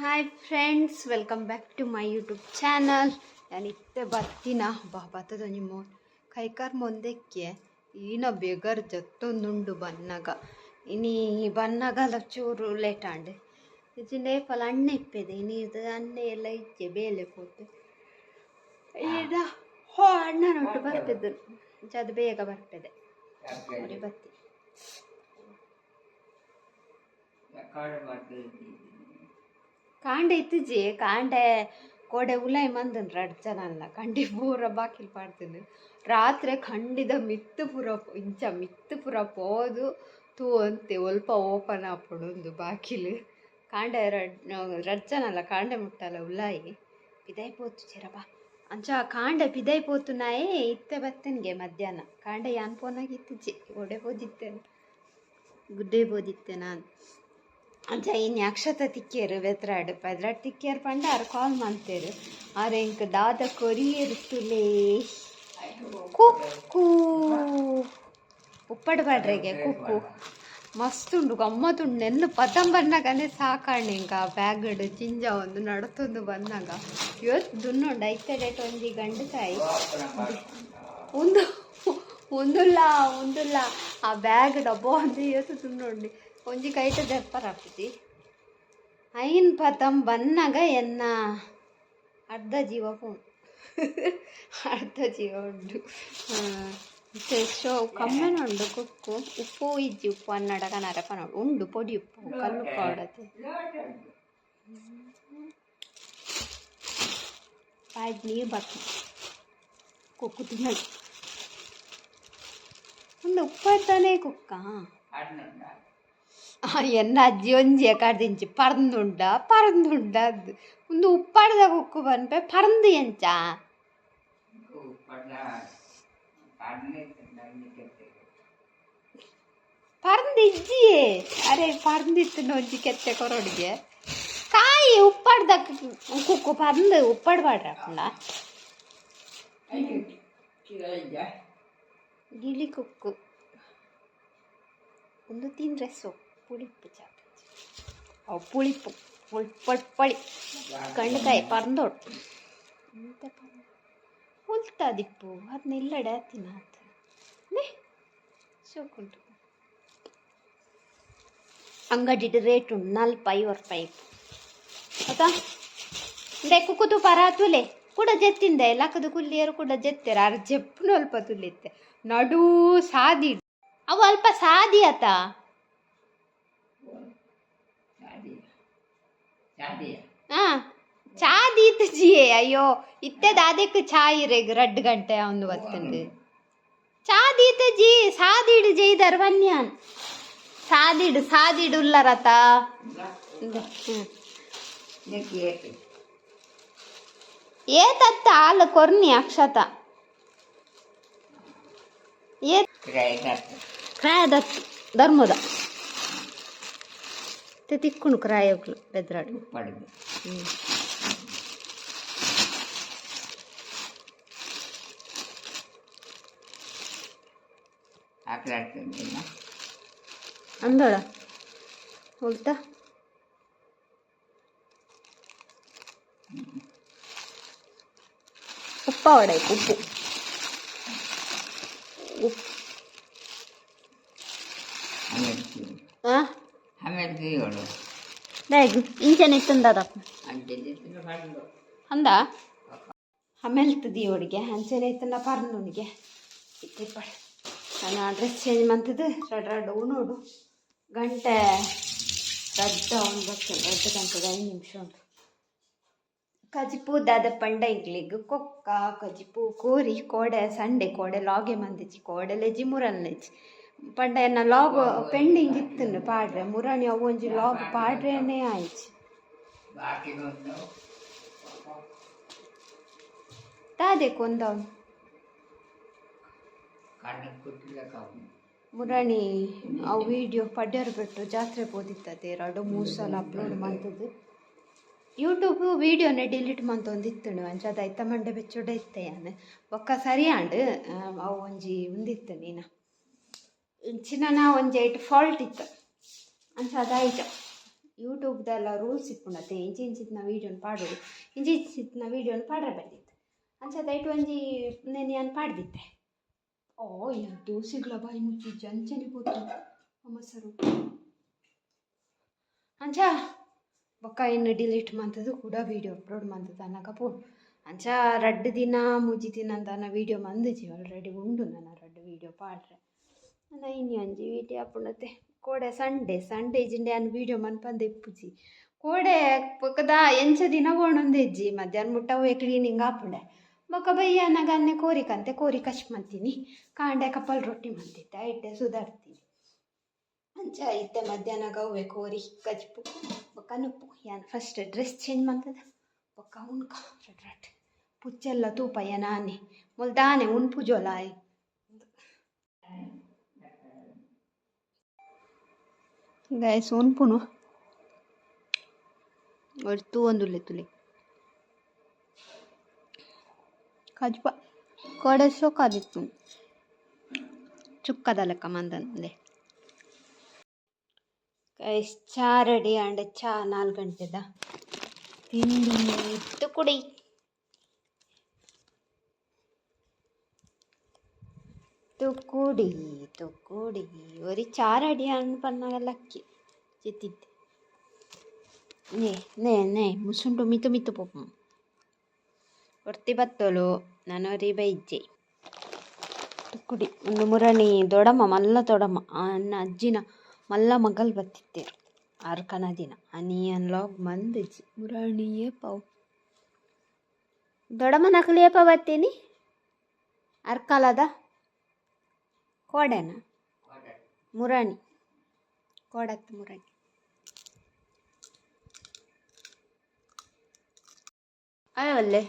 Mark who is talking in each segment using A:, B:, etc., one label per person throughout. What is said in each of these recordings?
A: Hi friends, welcome back to my YouTube channel. ನಾನು ಇತ್ತೆ ಬರ್ತೀನ ಬತ್ತದ ನಿಮ್ಮ ಕೈಕಾರ್ ಮುಂದಕ್ಕೆ ಈನ ಬೇಗರ್ ಜತ್ತೊಂದುಂಡು ಬನ್ನಗ ಇನಿ ಬನ್ನಗಲ ಚೂರು ಲೇಟ್ ಆಂಡೆ ಇಜಿಂಡೆ ಫಲ ಅಣ್ಣೆ ಇಪ್ಪೆದೆ ಇನಿ ಇದು ಅಣ್ಣೆ ಎಲ್ಲ ಇಕ್ಕೆ ಬೇಲೆ ಕೊಟ್ಟು ಈಗ ಅಣ್ಣನೊಟ್ಟು ಬರ್ಪೆದ್ದು ಅದು ಬೇಗ ಬರ್ಪೆದೆ ನೋಡಿ ಬತ್ತಿ ಕಾಂಡೆ ಇತ್ತಿಜಿ ಕಾಂಡೆ ಕೋಡೆ ಉಲಾಯಿ ಮಂದನ್ ರಡ್ಚನಲ್ಲ ಕಂಡಿ ಪೂರ ಬಾಕಿಲ್ ಪಾಡ್ತೀನಿ ರಾತ್ರಿ ಖಂಡಿದ ಮಿತ್ತು ಪುರ ಪೋದು ತೂ ಅಂತೆ ಒಲ್ಪ ಓಪನ್ ಆಪಡೊಂದು ಬಾಕಿಲು ಕಾಂಡೆ ರಡ್ಚನಲ್ಲ ಕಾಂಡೆ ಮುಟ್ಟಲ್ಲ ಉಲಾಯಿ ಪಿದೈ ಪೋತು ಚೆರಬಾ ಅಂಚ ಕಾಂಡೆ ಪಿದೈ ಪೋತು ನಾಯೇ ಇತ್ತೆ ಬತ್ತನಿಗೆ ಮಧ್ಯಾಹ್ನ ಕಾಂಡೆ ಯಾನ್ ಪೋನಾಗಿ ಇತ್ತಿಜಿ ಒಡೆ ಬೋದಿತ್ತೇನೆ ಗುಡ್ಡೆ ಬೋದಿತ್ತೆ ನಾನು ಅಂಚ ಇನ್ನು ಅಕ್ಷತ ತಿಕ್ಕೇರು ಬೆತ್ರಾಡು ಪದ್ರಾಡ್ ತಿಕ್ಕೇರು ಪಂಡ ಅವ್ರು ಕಾಲ್ ಮಾಡ್ತೇರು ಅವ್ರ ಇಂಕ ದಾದ ಕೊರಿಯರು ತುಲೇ ಕುಕ್ಕು ಉಪ್ಪಡ್ಬಾಡ್ರೆಗೆ ಕುಕ್ಕು ಮಸ್ತುಂಡು ಗಮ್ಮತ್ತುಂಡು ನೆನ್ನು ಪದಂ ಬಂದಾಗನೇ ಸಾಕಾಣೆ ಇಂಕ ಬ್ಯಾಗಡ್ ಚಿಂಜ ಒಂದು ನಡತೊಂದು ಬಂದಾಗ ಇವತ್ತು ದುನ್ನೊಂಡು ಐತೆ ಡೇಟ್ ಒಂಜಿ ಗಂಡು ತಾಯಿ ಒಂದುಲ್ಲ ಆ ಬ್ಯಾಗ್ ಡಬ್ಬ ಒಂದು ಇವತ್ತು ದುನ್ನೊಂಡು ಒಂಜಿ ಕೈಟ ದೆಪ್ಪರಾಗ್ತದೆ ಐನ್ ಪತಂ ಬನ್ನಾಗ ಎನ್ನ ಅರ್ಧ ಜೀವ ಫೋನ್ ಅರ್ಧ ಜೀವ ಉಂಡು ಶೋ ಕಮ್ಮೆನುಂಡು ಕುಕ್ಕು ಉಪ್ಪು ಇಜ್ಜಿ ಉಪ್ಪು ಅನ್ನಡಗ ನರಪನೋಡು ಉಂಡು ಪೊಡಿ ಉಪ್ಪು ಕಲ್ಲು ಪೌಡತೆ ಆಯ್ತು ನೀರು ಬರ್ತೀನಿ ಕುಕ್ಕು ತಿನ್ನೋದು ಉಂಡು ಉಪ್ಪಾಯ್ತಾನೆ ಕುಕ್ಕ ಎನ್ನ ಅಜ್ಜಿ ಒಂಜಿಯ ಕಡ್ದಿಂಚಿ ಪರಂದುಂಡ ಅದು ಒಂದು ಉಪ್ಪಾಡ್ದ ಕುಕ್ಕು ಬನ್ಪೆ ಪರಂದು ಎಂಚ ಪರಂದು ಇಜ್ಜಿಯೇ ಅರೆ ಪರಂದಿತ್ತು ಒಂಜಿ ಕೆತ್ತೆ ಕೊರೊಡಿಗೆ ಕಾಯಿ ಉಪ್ಪಾಡ್ದ ಕುಕ್ಕು ಪರಂದು ಉಪ್ಪಾಡ್ಬಾಡ್ರಪ್ಪಂಡ ಗಿಳಿ ಕುಕ್ಕು ಒಂದು ತಿಂದ್ರೆ ಸೊಪ್ಪು ಪುಳಿಪ್ಪು ಚಾಪ ಅವು ಪುಳಿಪ್ಪು ಪೊಳಿ ಕಣ್ಕಾಯಿ ಪರಂದೋಡು ಎಂತ ಉಲ್ತಾದಿಪ್ಪು ಅದನ್ನ ಇಲ್ಲಡೆ ಹತ್ತಿನ ಆತ ಸೋಕುಂಟು ಅಂಗಡಿ ರೇಟ್ ಉಂಟು 40-50 ರೂಪಾಯಿ ಆಯ್ತಾ ಇಂದೆ ಕುಕ್ಕುತು ಪರ ತುಲೆ ಕೂಡ ಜೆತ್ತಿಂದೆ ಲಕ್ಕದು ಕುಲ್ಲಿಯರು ಕೂಡ ಜೆತ್ತೇರ ಅರ್ ಜೆಪ್ಪು ಅಲ್ಪ ತುಲಿತ್ತೆ ನಡು ಸಾದಿ ಅವು ಅಲ್ಪ ಸಾದಿ ಆತ ಚಾದಿ ಇತ್ತು ಜಿಯೇ ಅಯ್ಯೋ ಇತ್ತೆ ದಾದಕ್ಕೆ ಚಾಯ್ ರೆಗ್ 2 ಗಂಟೆ ಒಂದು ಬತ್ತಂಡು ಚಾದಿ ಇತ್ತು ಜಿ ಸಾದಿಡು ಜೈದರ್ ಬನ್ಯಾನ್ ಸಾದಿಡು ಉಲ್ಲರತ ಏತತ್ತ ಹಾಲು ಕೊರ್ನಿ ಅಕ್ಷತ ಕ್ರಾಯದತ್ತು ಧರ್ಮದ ತಿಕ್ಕುಣು ಕ್ರಾಯಗಳು ಬೆದ್ರಾಡು ಅಂದಳ ಹೋಗ್ತಾ ಉಪ್ಪ ಹೊಡೆಯಕು ಉಪ್ಪು ಇಂಚನೆ ಇತ್ತಂದದಪ್ಪ ಅಂದ ಹಮೆಲ್ತದಿ ಅವಳಿಗೆ ಅಂಚನೆ ಇತ್ತಂದ ಪರ್ನವನಿಗೆ ಇತ್ತಿಪ್ಪಳೆ ನಾನು ಡ್ರೆಸ್ ಚೇಂಜ್ ಮಾಡ್ತಿದ್ದು ರಡ್ ನೋಡು ಗಂಟೆ ರಡ್ಡ ಒಂದು ಬರ್ತೇನೆ 2 ಗಂಟೆಗೆ 5 ನಿಮಿಷ ಉಂಟು ಕಜಿಪು ದಾದ ಪಂಡ ಇಗ್ಲಿಗೆ ಕೊಕ್ಕ ಕಜಿಪು ಕೋರಿ ಕೋಡೆ ಸಂಡೆ ಕೋಡೆ ಲಾಗೆ ಮಂದಿಚ್ಚಿ ಕೋಡೆ ಲೆಜಿ ಮುರಲ್ನೆಚ್ಚಿ ಪಂಡ ಎನ್ನ ಲಾಗ್ ಪೆಂಡಿಂಗ್ ಇತ್ತು ಪಾಡ್ರೆ ಮುರಾಣಿ ಅವು ಒಂಜಿ ಲಾಗ್ ಪಾಡ್ರೇನೆ ಆಯ್ತು ತಾದೆ ಕೊಂದವನು ಮುರಾಣಿ ಅವು ವಿಡಿಯೋ ಪಡ್ಯರು ಬಿಟ್ಟು ಜಾತ್ರೆ ಹೋದಿತ್ತದೆ 2-3 ಸಲ ಅಪ್ಲೋಡ್ ಮಾಡ್ತದ್ದು ಯೂಟ್ಯೂಬ್ ವೀಡಿಯೋನೇ ಡಿಲೀಟ್ ಮಂತೊಂದಿತ್ತು ಅಂಚದ ಐತ ಮಂಡೆ ಬೆಚ್ಚೊಡೆ ಇತ್ತೆ ಯಾನು ಒಕ್ಕ ಸರಿಯಾಂಡು ಅವು ಒಂಜಿ ಒಂದಿತ್ತು ನೀನು ಚಿನ್ನ ಒಂಜಿ 8 ಫಾಲ್ಟ್ ಇತ್ತು ಅಂಚ ಅದಾಯ್ತು ಯೂಟ್ಯೂಬ್ದೆಲ್ಲ ರೂಲ್ಸ್ ಇಪ್ಪುಂಡತೆ ಇಂಚಿ ಇಂಚಿತ್ತಿನ ವೀಡಿಯೋನ ಪಾಡೋಡು ಇಂಚಿ ಇಂಚಿತ್ತಿನ ವೀಡಿಯೋನ ಪಾಡ್ರೆ ಬಂದಿತ್ತು ಅಂಚದ ಐಟು ಒಂಜಿ ನಾನು ಪಾಡ್ದಿತ್ತೆ. ಓ ಎಂತೂ ಸಿಗ್ಲ ಬಾಯಿ ಮುಚ್ಚಿ ಜಂಚನೆ ಗೊತ್ತು ಮೊಸರು ಅಂಚ ಬೊಕ್ಕ ಇನ್ನು ಡಿಲೀಟ್ ಮಂತದು ಕೂಡ ವೀಡಿಯೋ ಅಪ್ಲೋಡ್ ಮಂತದ ಅನ್ನಕ ಪೋಡು ಅಂಚ 2 ದಿನ 3 ದಿನ ಅಂತ ವೀಡಿಯೋ ಮಂದಿಜಿ ಆಲ್ರೆಡಿ ಉಂಡು ನನ್ನ 2 ವೀಡಿಯೋ ಪಾಡ್ರೆ ನನ್ನ ಇನ್ನು ಒಂಜಿ ವೀಡಿಯೋ ಅಪ್ಪುಂಡತೆ ಕೋಡೆ ಸಂಡೇ ಜಿಂಡೆ ಅನ್ನು ವೀಡಿಯೋ ಮನ್ಪಂದು ಇಪ್ಪುಜಿ ಕೋಡೆ ಬೊಕ್ಕದ ಎಂಚ ದಿನ ಓಣೊಂದೆಜ್ಜಿ ಮಧ್ಯಾಹ್ನ ಮುಟ್ಟವೇ ಕ್ಲೀನಿಂಗ್ ಆಪುಂಡೆ ಬೊಕ್ಕ ಬಯ್ಯನಾಗ ಅನ್ನೆ ಕೋರಿಕಂತೆ ಕೋರಿ ಕಶ್ ಮಂತೀನಿ ಕಾಂಡೆ ಕಪ್ಪಲ್ ರೊಟ್ಟಿ ಮಂತಿದ್ದೆ ಇಟ್ಟೆ ಸುಧಾರ್ತೀನಿ ಅಂಚ ಇತ್ತೆ ಮಧ್ಯಾಹ್ನ ಗವ್ವೆ ಕೋರಿ ಕಜ್ಪು ಬೊಕ್ಕ ನುಪ್ಪು ಯಾನು ಫಸ್ಟ್ ಡ್ರೆಸ್ ಚೇಂಜ್ ಮಾಡ್ತದ ಬೊಕ್ಕ ಉಣ್ಕ ರಟ್ ಪುಚ್ಚೆಲ್ಲ ತೂಪಯ್ಯ ನಾನೇ ಮೊಲ್ದಾನೆ ಉಣ್ಪುಜೋಲಾಯ್ ಗೈಸ್ ಉಣ್ಪುನು ಒಟ್ಟು ಒಂದುಲ್ಲೆ ತುಲೆ ಕಜ್ಪ ಕೋಡೆ ಸೊಕ್ಕಾದಿತ್ತು ಚುಕ್ಕದ ಲೆಕ್ಕ ಮಂದಂದೆ ಗೈಸ್ ಚಾ ರೆಡಿ ಅಂಡೆ ಚಾ 4 ಗಂಟೆದ ತಿಂಡಿ ತುಕುಡಿ ತುಕುಡಿ ತುಕುಡಿ ಒರಿ ಚಾ ರೆಡಿ ಅಂಡ್ ಪನ್ನಾಗಲ್ಲ ಅಕ್ಕಿ ಚಿತ್ತಿದ್ದೆ ನೇ ಮುಸುಂಟು ಮಿತು ಮಿತು ಪೋಪು ಒರ್ತಿ ಬತ್ತೋಳು ನನವರಿ ಬೈಜ್ಜೆ ತುಕುಡಿ ಒಂದು ಮುರಣಿ ದೊಡಮ್ಮ ಮಲ್ಲ ದೊಡಮ್ಮ ಅನ್ನ ಅಜ್ಜಿನ ಮಲ್ಲ ಮಗಲ್ ಬತ್ತಿತ್ತೇರು ಅರ್ಕನ ದಿನ ಅನಿಯನ್ ಲಾಗ್ ಮಂದಿಜ್ಜಿ ಮುರಾಣಿಯೇ ಪಾವು ದೊಡಮ್ಮ ನಕಲಿಯೇ ಪಾವ್ ಬತ್ತೀನಿ ಅರ್ಕಲದ ಕೋಡೆನ ಮುರಾಣಿ ಕೋಡತ್ತು ಮುರಾಣಿ ಅಲ್ಲೇ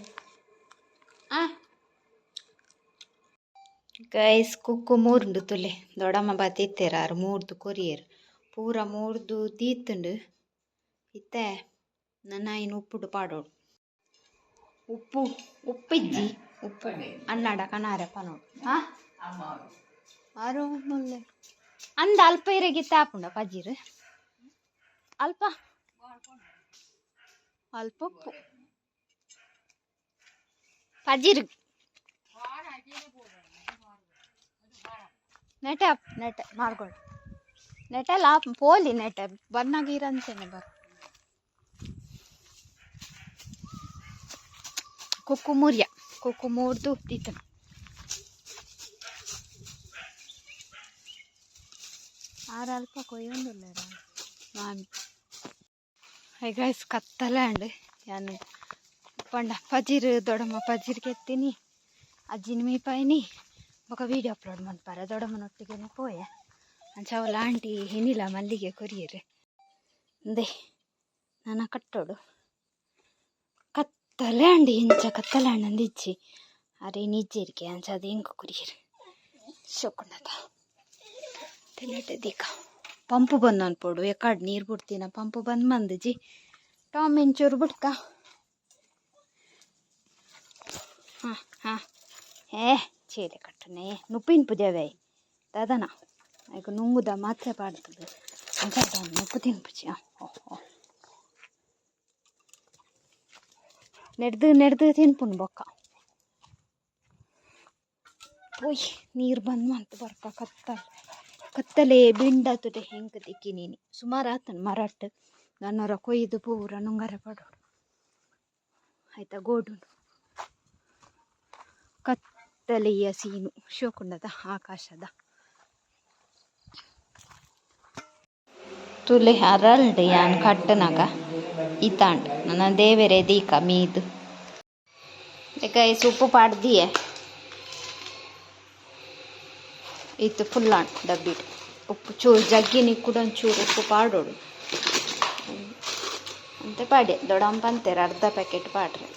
A: ಗೈಸ್ ಕುಕ್ಕು 3 ತುಲೆ ದೊಡಮ್ಮ ಬತ್ತಿತ್ತೇರಾರು 3 ಕೊರಿಯರು ಪೂರ 3 ತೀತುಂಡು ಇತ್ತೆ ನನ್ನ ಇನ್ನು ಉಪ್ಪುಡು ಪಾಡೋಡು ಉಪ್ಪಿಜ್ಜಿ ಉಪ್ಪು ಅಣ್ಣಾಡ ಕನಾರೆ ಪನೋಡು ಆರು ಮುಲ್ಲೆ ಅಂದ ಅಲ್ಪ ಇರಗಿತ್ತ ಆಪುಂಡ ಪಜೀರು ಅಲ್ಪ ಉಪ್ಪು ಪಜೀರು ನೆಟೆ ಮಾಡ್ಕೊಳ್ಳಿ ನೆಟೆಲ್ಲ ಪೋಲಿ ನೆಟೆ ಬನ್ನಾಗಿರಂತೇನೆ ಕುಕ್ಕು ಮೂರ್ದು ತಿತ್ತನ ಆರಲ್ಪ ಕೊಯ್ಯೊಂದಿಲ್ಲ ನಾನು ಹೈಗೈಸ್ ಕತ್ತಲೆ ಅಂಡ್ ಯಾನು ಪಂಡ ಪಜೀರು ದೊಡಮ್ಮ ಪಜೀರ್ಗೆ ಎತ್ತೀನಿ ಅಜ್ಜಿನ ಮೀ ಪಾಯಿನಿ ఒక వీడియో అప్లోడ్ ಮಾಡ್ತಾರೆ ದೊಡ್ಡಮ್ಮನೊಟ್ಟಿಗೆ ಪೋಯೆ ಅಂಚವಲ್ಲ ಆಂಟಿ ಏನಿಲ್ಲ ಮಲ್ಲಿಗೆ ಕೊರಿಯರೆ ಅಂದೆ ನಾನು ಕಟ್ಟೋಡು ಕತ್ತಲೆ ಅಂಡಿ ಇಂಚ ಕತ್ತಲೆ ಹಣ್ಣಂದಿಚ್ಚಿ ಅರೆ ನಿಜ್ಜೇರಿಕೆ ಅಂಚ ಅದು ಹೆಂಗೆ ಕೊರಿಯರೆ ಶೋಕೊಂಡದ ತಿನ್ನಟೆ ದೀಕ ಪಂಪು ಬಂದು ಅನ್ಪೋಡು ಎಕಾಡ್ ನೀರು ಬಿಡ್ತೀನ ಪಂಪು ಬಂದು ಮಂದಿಜಿ ಟಾಮ್ ಇಂಚೂರು ಬಿಡ್ಕ ಹಾಂ ಚೇಲೆ ಕಟ್ಟನೆ ನುಪ್ಪಿನ ಪುಜವೇ ದಾದನ ಈಗ ನುಂಗುದ ಮಾತ್ರ ಪಾಡ್ತದೆ ಅಂತ ನುಪ್ಪು ತಿನ್ಪುಜಿ ನೆಡ್ದು ತಿನ್ಪುನ್ ಬೊಕ್ಕ ಪೋಯ್ ನೀರು ಬಂದು ಮಂತು ಬರ್ಕ ಕತ್ತಲೆ ಬಿಂಡಾತುಡೆ ಹೆಂಗೆ ತಿಕ್ಕಿ ನೀನು ಸುಮಾರು ಆತನ ಮರಟ್ಟು ನನ್ನವರ ಕೊಯ್ದು ಪೂರ ನುಂಗರ ಪಡೋಡು ಆಯ್ತಾ ಗೋಡುಂಡು ಕತ್ತಲೆಯ ಸೀನು ಶೋಕುಂಡದ ಆಕಾಶದ ತುಲೆ ಅರಳ್ಡು ಯಾನ್ ಕಟ್ಟನಾಗ ಈತಾಂಡ್ ನನ್ನ ದೇವರೇ ದೀಕ ಮೀದು ಗೈಸ್ ಉಪ್ಪು ಪಾಡ್ದಿಯೇ ಇತ್ತು ಫುಲ್ಲಾಂಡ್ ಡಬ್ಬಿಡು ಉಪ್ಪು ಚೂರು ಜಗ್ಗಿನಿ ಕೂಡ ಒಂಚೂರು ಉಪ್ಪು ಪಾಡೋಡು ಅಂತೆ ಪಾಡ್ಯ ದೊಡ್ಡಮ್ಮ ಅಂತಾರೆ ಅರ್ಧ ಪ್ಯಾಕೆಟ್ ಪಾಡ್ರೆ